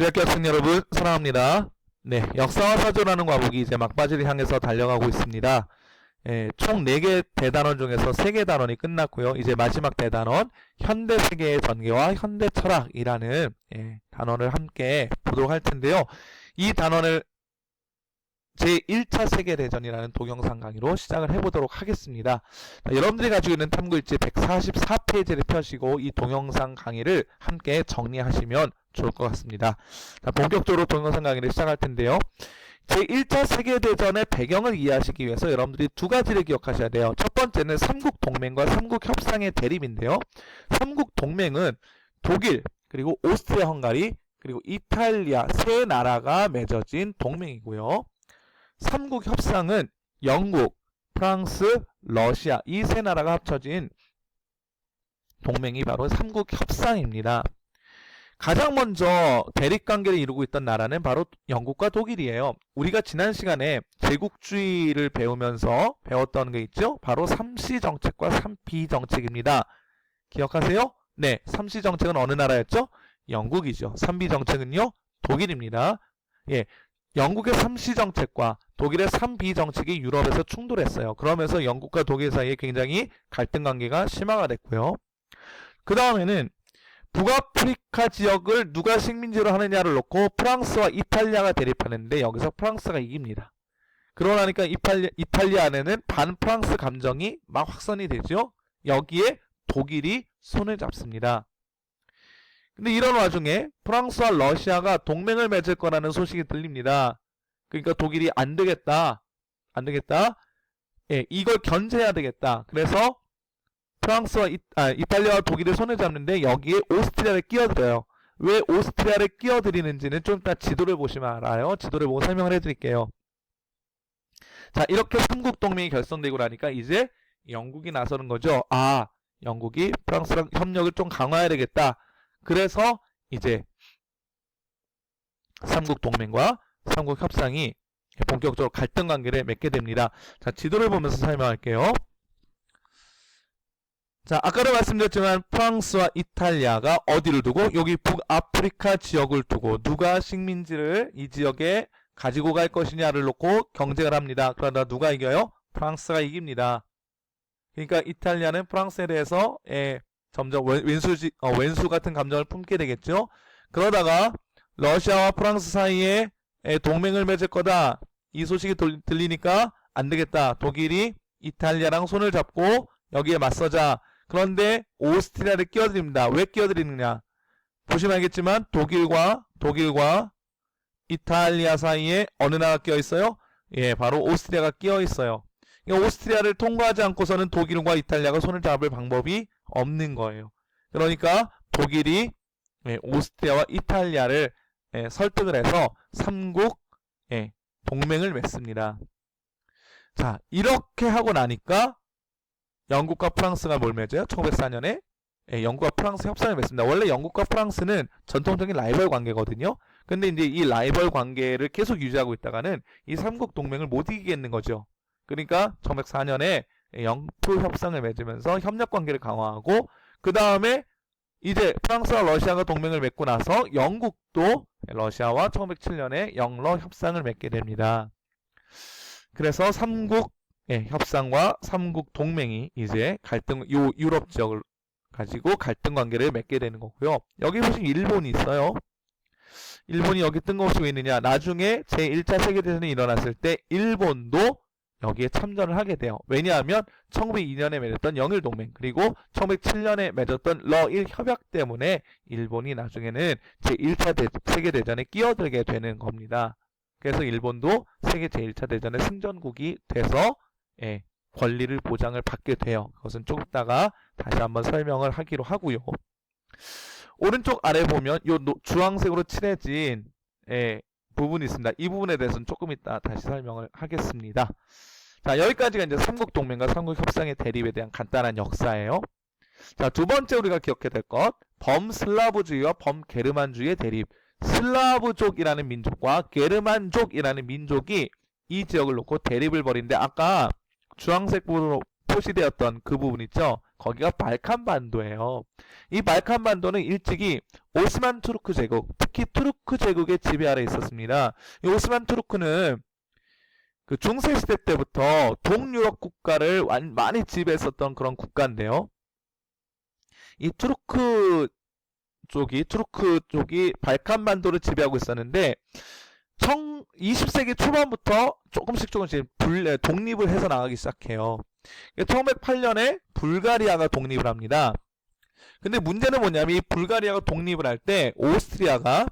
대학교 학생 여러분, 사랑합니다. 네, 역사와 사조라는 과목이 이제 막바지를 향해서 달려가고 있습니다. 총 4개 대단원 중에서 3개 단원이 끝났고요. 이제 마지막 대단원, 현대세계의 전개와 현대철학이라는 단원을 함께 보도록 할 텐데요. 이 단원을 제1차 세계대전이라는 동영상 강의로 시작을 해보도록 하겠습니다. 자, 여러분들이 가지고 있는 탐구일지 144페이지를 펴시고 이 동영상 강의를 함께 정리하시면 좋을 것 같습니다. 자, 본격적으로 동영상 강의를 시작할 텐데요. 제1차 세계대전의 배경을 이해하시기 위해서 여러분들이 두 가지를 기억하셔야 돼요. 첫 번째는 삼국동맹과 삼국협상의 대립인데요. 삼국동맹은 독일, 그리고 오스트리아 헝가리, 그리고 이탈리아 세 나라가 맺어진 동맹이고요. 삼국협상은 영국, 프랑스, 러시아 이 세 나라가 합쳐진 동맹이 바로 삼국협상입니다. 가장 먼저 대립관계를 이루고 있던 나라는 바로 영국과 독일이에요. 우리가 지난 시간에 제국주의를 배우면서 배웠던 게 있죠? 바로 삼시정책과 삼비정책입니다. 기억하세요? 네, 삼시정책은 어느 나라였죠? 영국이죠. 삼비정책은요? 독일입니다. 예, 영국의 삼시정책과 독일의 삼비정책이 유럽에서 충돌했어요. 그러면서 영국과 독일 사이에 굉장히 갈등관계가 심화가 됐고요. 그 다음에는 북아프리카 지역을 누가 식민지로 하느냐를 놓고 프랑스와 이탈리아가 대립하는데 여기서 프랑스가 이깁니다. 그러고 나니까 이탈리아 안에는 반프랑스 감정이 막 확산이 되죠. 여기에 독일이 손을 잡습니다. 근데 이런 와중에 프랑스와 러시아가 동맹을 맺을 거라는 소식이 들립니다. 그러니까 독일이 안 되겠다. 예, 이걸 견제해야 되겠다. 그래서 프랑스와 이탈리아와 독일이 손을 잡는데 여기에 오스트리아를 끼어들어요. 왜 오스트리아를 끼어들이는지는 좀 이따 지도를 보시면 알아요. 지도를 보고 설명을 해드릴게요. 자, 이렇게 삼국동맹이 결성되고 나니까 이제 영국이 나서는 거죠. 아, 영국이 프랑스랑 협력을 좀 강화해야 되겠다. 그래서 이제 삼국동맹과 삼국협상이 본격적으로 갈등관계를 맺게 됩니다. 자, 지도를 보면서 설명할게요. 자, 아까도 말씀드렸지만 프랑스와 이탈리아가 어디를 두고? 여기 북아프리카 지역을 두고 누가 식민지를 이 지역에 가지고 갈 것이냐를 놓고 경쟁을 합니다. 그러다 누가 이겨요? 프랑스가 이깁니다. 그러니까 이탈리아는 프랑스에 대해서 점점 왼수 같은 감정을 품게 되겠죠. 그러다가 러시아와 프랑스 사이에 동맹을 맺을 거다. 이 소식이 들리니까 안 되겠다. 독일이 이탈리아랑 손을 잡고 여기에 맞서자. 그런데 오스트리아를 끼어드립니다. 왜 끼어드리느냐? 보시면 알겠지만 독일과 이탈리아 사이에 어느 나라가 끼어 있어요? 예, 바로 오스트리아가 끼어 있어요. 그러니까 오스트리아를 통과하지 않고서는 독일과 이탈리아가 손을 잡을 방법이 없는 거예요. 그러니까 독일이 오스트리아와 이탈리아를 설득을 해서 삼국 동맹을 맺습니다. 자, 이렇게 하고 나니까 영국과 프랑스가 뭘 맺어요? 1904년에 영국과 프랑스 협상을 맺습니다. 원래 영국과 프랑스는 전통적인 라이벌 관계거든요. 근데 이제 이 라이벌 관계를 계속 유지하고 있다가는 이 삼국 동맹을 못 이기겠는 거죠. 그러니까 1904년에 영프 협상을 맺으면서 협력 관계를 강화하고 그 다음에 이제 프랑스와 러시아가 동맹을 맺고 나서 영국도 러시아와 1907년에 영러 협상을 맺게 됩니다. 그래서 삼국 협상과 삼국 동맹이 이제 유럽 지역을 가지고 갈등 관계를 맺게 되는 거고요. 여기 보시면 일본이 있어요. 일본이 여기 뜬금없이 왜 있느냐? 나중에 제1차 세계대전이 일어났을 때 일본도 여기에 참전을 하게 돼요. 왜냐하면 1902년에 맺었던 영일동맹 그리고 1907년에 맺었던 러일 협약 때문에 일본이 나중에는 제1차 세계대전에 끼어들게 되는 겁니다. 그래서 일본도 세계 제1차 대전의 승전국이 돼서 권리를 보장을 받게 돼요. 그것은 조금 있다가 다시 한번 설명을 하기로 하고요. 오른쪽 아래 보면 이 주황색으로 칠해진 부분이 있습니다. 이 부분에 대해서는 조금 이따 다시 설명을 하겠습니다. 자, 여기까지가 이제 삼국동맹과 삼국협상의 대립에 대한 간단한 역사예요. 자, 두 번째 우리가 기억해야 될 것, 범슬라브주의와 범게르만주의의 대립. 슬라브족이라는 민족과 게르만족이라는 민족이 이 지역을 놓고 대립을 벌이는데 아까 주황색 부분으로 표시되었던 그 부분 있죠? 거기가 발칸반도예요. 이 발칸반도는 일찍이 오스만 투르크 제국, 특히 투르크 제국의 지배 아래 있었습니다. 이 오스만 투르크는 그 중세시대 때부터 동유럽 국가를 많이 지배했었던 그런 국가인데요. 이 투르크 쪽이 발칸반도를 지배하고 있었는데 20세기 초반부터 조금씩 독립을 해서 나가기 시작해요. 1908년에 불가리아가 독립을 합니다. 근데 문제는 뭐냐면 이 불가리아가 독립을 할 때 오스트리아가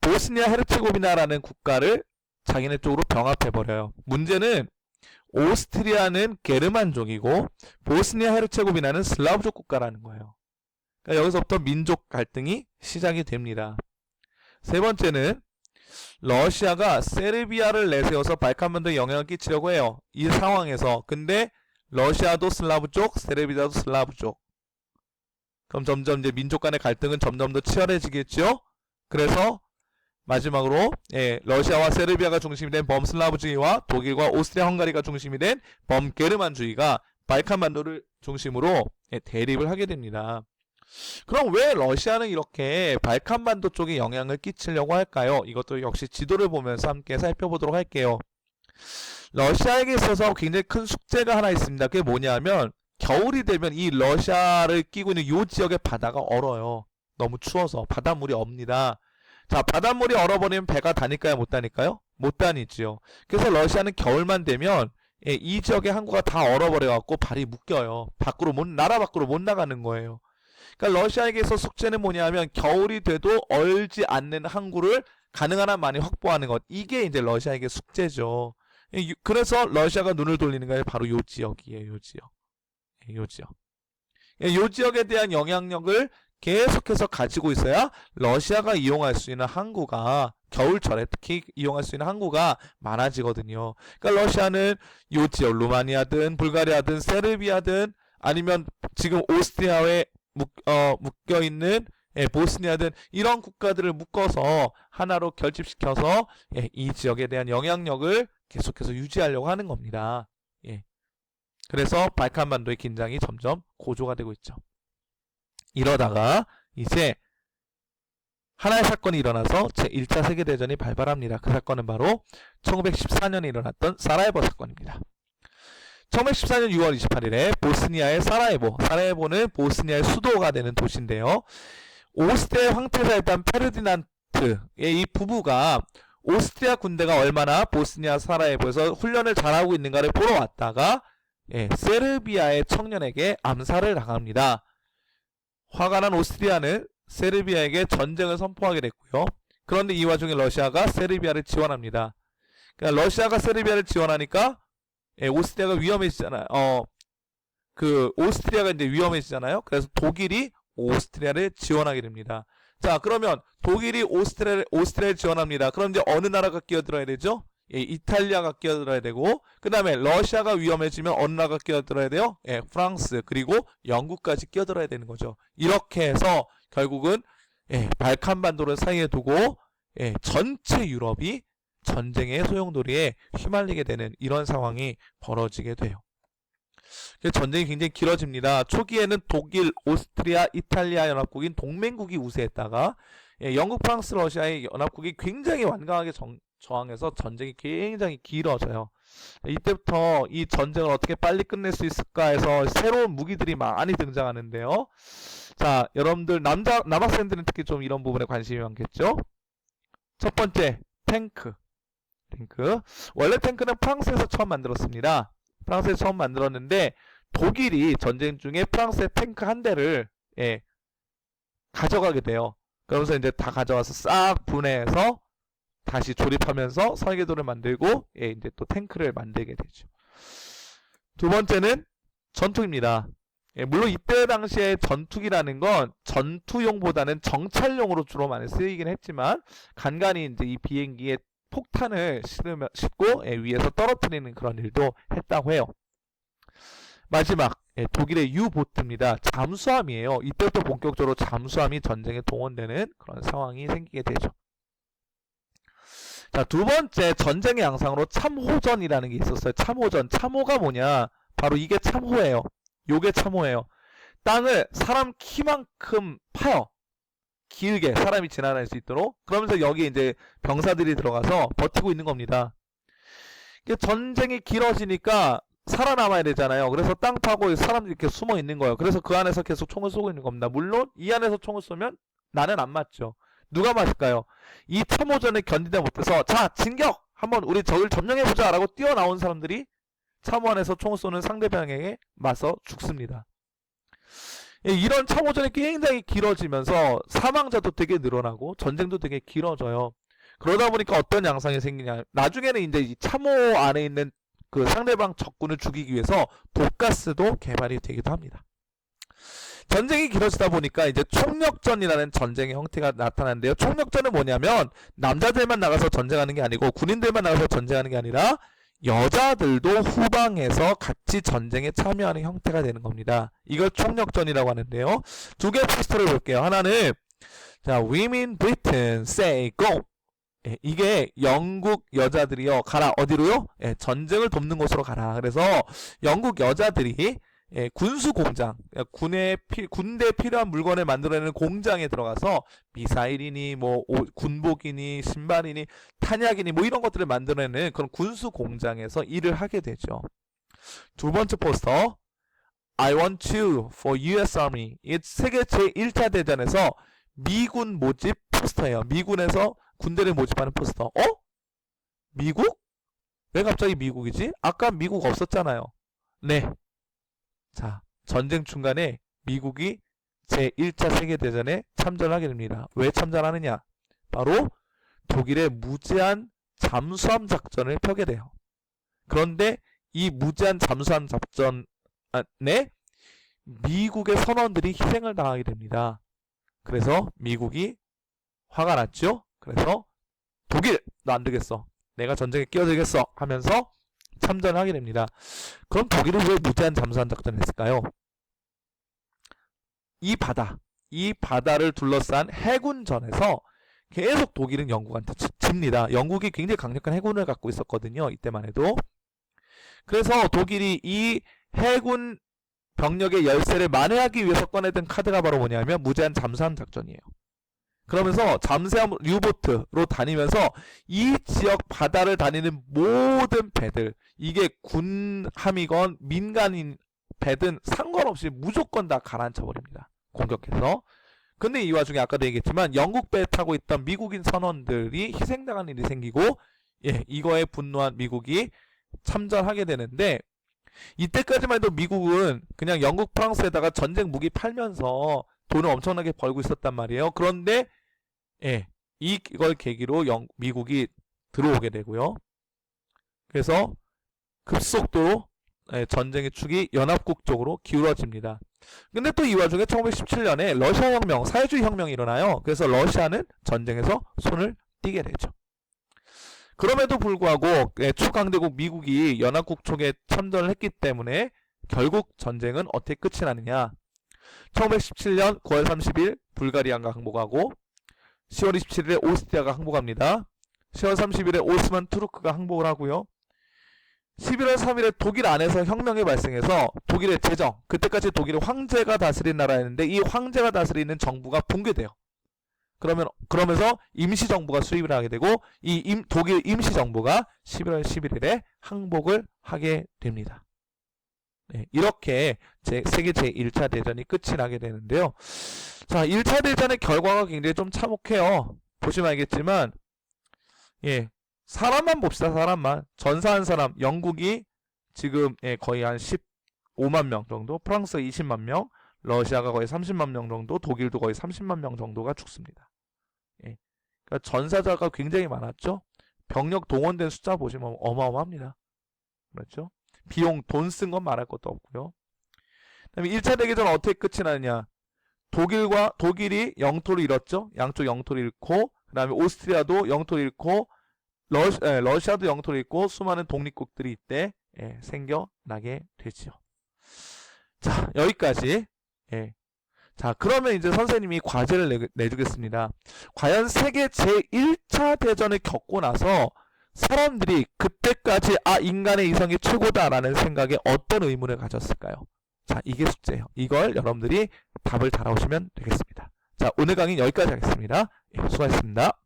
보스니아 헤르체고비나라는 국가를 자기네 쪽으로 병합해버려요. 문제는 오스트리아는 게르만족이고 보스니아 헤르체고비나는 슬라브족 국가라는 거예요. 그러니까 여기서부터 민족 갈등이 시작이 됩니다. 세 번째는 러시아가 세르비아를 내세워서 발칸반도에 영향을 끼치려고 해요. 이 상황에서. 근데 러시아도 슬라브족, 세르비아도 슬라브족. 그럼 점점 이제 민족 간의 갈등은 점점 더 치열해지겠죠? 그래서 마지막으로 러시아와 세르비아가 중심이 된 범슬라브주의와 독일과 오스트리아 헝가리가 중심이 된 범게르만주의가 발칸반도를 중심으로 대립을 하게 됩니다. 그럼 왜 러시아는 이렇게 발칸반도 쪽에 영향을 끼치려고 할까요? 이것도 역시 지도를 보면서 함께 살펴보도록 할게요. 러시아에게 있어서 굉장히 큰 숙제가 하나 있습니다. 그게 뭐냐면 겨울이 되면 이 러시아를 끼고 있는 이 지역의 바다가 얼어요. 너무 추워서 바닷물이 없니다. 자, 바닷물이 얼어버리면 배가 다닐까요? 못 다닐까요? 못 다니지요. 그래서 러시아는 겨울만 되면 이 지역의 항구가 다 얼어버려갖고 발이 묶여요. 나라 밖으로 못 나가는 거예요. 그러니까 러시아에게서 숙제는 뭐냐면 겨울이 돼도 얼지 않는 항구를 가능한 한 많이 확보하는 것. 이게 이제 러시아에게 숙제죠. 그래서 러시아가 눈을 돌리는 게 바로 요 지역이에요. 요 지역. 요 지역에 대한 영향력을 계속해서 가지고 있어야 러시아가 이용할 수 있는 항구가 겨울철에 특히 이용할 수 있는 항구가 많아지거든요. 그러니까 러시아는 요 지역 루마니아든 불가리아든 세르비아든 아니면 지금 오스트리아에 묶여있는 보스니아든 이런 국가들을 묶어서 하나로 결집시켜서 이 지역에 대한 영향력을 계속해서 유지하려고 하는 겁니다. 그래서 발칸반도의 긴장이 점점 고조가 되고 있죠. 이러다가 이제 하나의 사건이 일어나서 제1차 세계대전이 발발합니다. 그 사건은 바로 1914년에 일어났던 사라예보 사건입니다. 1914년 6월 28일에 보스니아의 사라예보는 보스니아의 수도가 되는 도시인데요. 오스트리아 황태자였던 페르디난트의 이 부부가 오스트리아 군대가 얼마나 보스니아 사라예보에서 훈련을 잘하고 있는가를 보러 왔다가 세르비아의 청년에게 암살을 당합니다. 화가 난 오스트리아는 세르비아에게 전쟁을 선포하게 됐고요. 그런데 이 와중에 러시아가 세르비아를 지원합니다. 그러니까 러시아가 세르비아를 지원하니까 오스트리아가 위험해지잖아요. 오스트리아가 이제 위험해지잖아요. 그래서 독일이 오스트리아를 지원하게 됩니다. 자, 그러면 독일이 오스트리아를 지원합니다. 그럼 이제 어느 나라가 끼어들어야 되죠? 이탈리아가 끼어들어야 되고, 그 다음에 러시아가 위험해지면 어느 나라가 끼어들어야 돼요? 프랑스, 그리고 영국까지 끼어들어야 되는 거죠. 이렇게 해서 결국은 발칸반도를 사이에 두고 전체 유럽이 전쟁의 소용돌이에 휘말리게 되는 이런 상황이 벌어지게 돼요. 전쟁이 굉장히 길어집니다. 초기에는 독일, 오스트리아, 이탈리아 연합국인 동맹국이 우세했다가 영국, 프랑스, 러시아의 연합국이 굉장히 완강하게 저항해서 전쟁이 굉장히 길어져요. 이때부터 이 전쟁을 어떻게 빨리 끝낼 수 있을까 해서 새로운 무기들이 많이 등장하는데요. 자, 여러분들 남학생들은 특히 좀 이런 부분에 관심이 많겠죠? 첫 번째, 탱크. 원래 탱크는 프랑스에서 처음 만들었습니다. 프랑스에서 처음 만들었는데 독일이 전쟁 중에 프랑스의 탱크 한 대를 가져가게 돼요. 그러면서 이제 다 가져와서 싹 분해해서 다시 조립하면서 설계도를 만들고 이제 또 탱크를 만들게 되죠. 두 번째는 전투기입니다. 물론 이때 당시에 전투기라는 건 전투용보다는 정찰용으로 주로 많이 쓰이긴 했지만 간간히 이제 이 비행기에 폭탄을 싣고 위에서 떨어뜨리는 그런 일도 했다고 해요. 마지막 독일의 유보트입니다. 잠수함이에요. 이때부터 본격적으로 잠수함이 전쟁에 동원되는 그런 상황이 생기게 되죠. 자, 두 번째 전쟁의 양상으로 참호전이라는 게 있었어요. 참호전. 참호가 뭐냐? 바로 이게 참호예요. 요게 참호예요. 땅을 사람 키만큼 파요. 길게 사람이 지나다닐 수 있도록. 그러면서 여기에 이제 병사들이 들어가서 버티고 있는 겁니다. 전쟁이 길어지니까 살아남아야 되잖아요. 그래서 땅 파고 사람들이 이렇게 숨어 있는 거예요. 그래서 그 안에서 계속 총을 쏘고 있는 겁니다. 물론 이 안에서 총을 쏘면 나는 안 맞죠. 누가 맞을까요? 이 참호전을 견디다 못해서 자 진격! 한번 우리 적을 점령해보자 라고 뛰어나온 사람들이 참호 안에서 총을 쏘는 상대방에게 맞서 죽습니다. 이런 참호전이 굉장히 길어지면서 사망자도 되게 늘어나고 전쟁도 되게 길어져요. 그러다 보니까 어떤 양상이 생기냐, 나중에는 이제 이 참호 안에 있는 그 상대방 적군을 죽이기 위해서 독가스도 개발이 되기도 합니다. 전쟁이 길어지다 보니까 이제 총력전이라는 전쟁의 형태가 나타나는데요. 총력전은 뭐냐면 남자들만 나가서 전쟁하는 게 아니고 군인들만 나가서 전쟁하는 게 아니라 여자들도 후방에서 같이 전쟁에 참여하는 형태가 되는 겁니다. 이걸 총력전이라고 하는데요. 두 개의 포스터를 볼게요. 하나는 자, Women Britain say go. 예, 이게 영국 여자들이요 가라. 어디로요? 예, 전쟁을 돕는 곳으로 가라. 그래서 영국 여자들이 예, 군수공장, 군대에 필요한 물건을 만들어내는 공장에 들어가서 미사일이니 뭐 군복이니 신발이니 탄약이니 뭐 이런 것들을 만들어내는 그런 군수공장에서 일을 하게 되죠. 두 번째 포스터, I want you for US Army. 이 세계 제1차 대전에서 미군 모집 포스터예요. 미군에서 군대를 모집하는 포스터. 미국? 왜 갑자기 미국이지? 아까 미국 없었잖아요. 네. 자, 전쟁 중간에 미국이 제1차 세계대전에 참전하게 됩니다. 왜 참전하느냐? 바로 독일의 무제한 잠수함 작전을 펴게 돼요. 그런데 이 무제한 잠수함 작전에 미국의 선원들이 희생을 당하게 됩니다. 그래서 미국이 화가 났죠? 그래서 독일, 너 안 되겠어. 내가 전쟁에 끼어들겠어 하면서 참전을 하게 됩니다. 그럼 독일은 왜 무제한 잠수함 작전을 했을까요? 이 바다를 둘러싼 해군전에서 계속 독일은 영국한테 집니다. 영국이 굉장히 강력한 해군을 갖고 있었거든요. 이때만 해도. 그래서 독일이 이 해군 병력의 열세를 만회하기 위해서 꺼내든 카드가 바로 뭐냐면 무제한 잠수함 작전이에요. 그러면서 잠수함 유보트로 다니면서 이 지역 바다를 다니는 모든 배들, 이게 군함이건 민간인 배든 상관없이 무조건 다 가라앉혀버립니다. 공격해서. 근데 이 와중에 아까도 얘기했지만 영국 배에 타고 있던 미국인 선원들이 희생당한 일이 생기고, 예, 이거에 분노한 미국이 참전하게 되는데, 이때까지만 해도 미국은 그냥 영국, 프랑스에다가 전쟁 무기 팔면서 돈을 엄청나게 벌고 있었단 말이에요. 그런데 예, 이걸 계기로 미국이 들어오게 되고요. 그래서 급속도로 전쟁의 축이 연합국 쪽으로 기울어집니다. 근데 또 이 와중에 1917년에 러시아 혁명, 사회주의 혁명이 일어나요. 그래서 러시아는 전쟁에서 손을 띄게 되죠. 그럼에도 불구하고 초강대국 미국이 연합국 쪽에 참전을 했기 때문에 결국 전쟁은 어떻게 끝이 나느냐. 1917년 9월 30일 불가리아가 항복하고 10월 27일에 오스트리아가 항복합니다. 10월 30일에 오스만 투르크가 항복을 하고요. 11월 3일에 독일 안에서 혁명이 발생해서 독일의 제정, 그때까지 독일의 황제가 다스린 나라였는데 이 황제가 다스리는 정부가 붕괴돼요. 그러면서 임시정부가 수립을 하게 되고 이 독일 임시정부가 11월 11일에 항복을 하게 됩니다. 네, 이렇게 세계 제1차 대전이 끝이 나게 되는데요. 자, 1차 대전의 결과가 굉장히 좀 참혹해요. 보시면 알겠지만, 예, 사람만 봅시다. 사람만. 전사한 사람, 영국이 지금 거의 한 15만 명 정도, 프랑스가 20만 명, 러시아가 거의 30만 명 정도, 독일도 거의 30만 명 정도가 죽습니다. 예, 그러니까 전사자가 굉장히 많았죠. 병력 동원된 숫자 보시면 어마어마합니다. 그렇죠? 비용, 돈 쓴 건 말할 것도 없고요. 그다음에 1차 대전은 어떻게 끝이 나느냐. 독일이 영토를 잃었죠. 양쪽 영토를 잃고, 그 다음에 오스트리아도 영토를 잃고, 러시아도 영토를 잃고, 수많은 독립국들이 이때 생겨나게 되죠. 자, 여기까지. 예. 자, 그러면 이제 선생님이 과제를 내주겠습니다. 과연 세계 제1차 대전을 겪고 나서 사람들이 그때까지 인간의 이성이 최고다라는 생각에 어떤 의문을 가졌을까요? 자, 이게 숙제예요. 이걸 여러분들이 답을 잘 나오시면 되겠습니다. 자, 오늘 강의는 여기까지 하겠습니다. 예, 수고하셨습니다.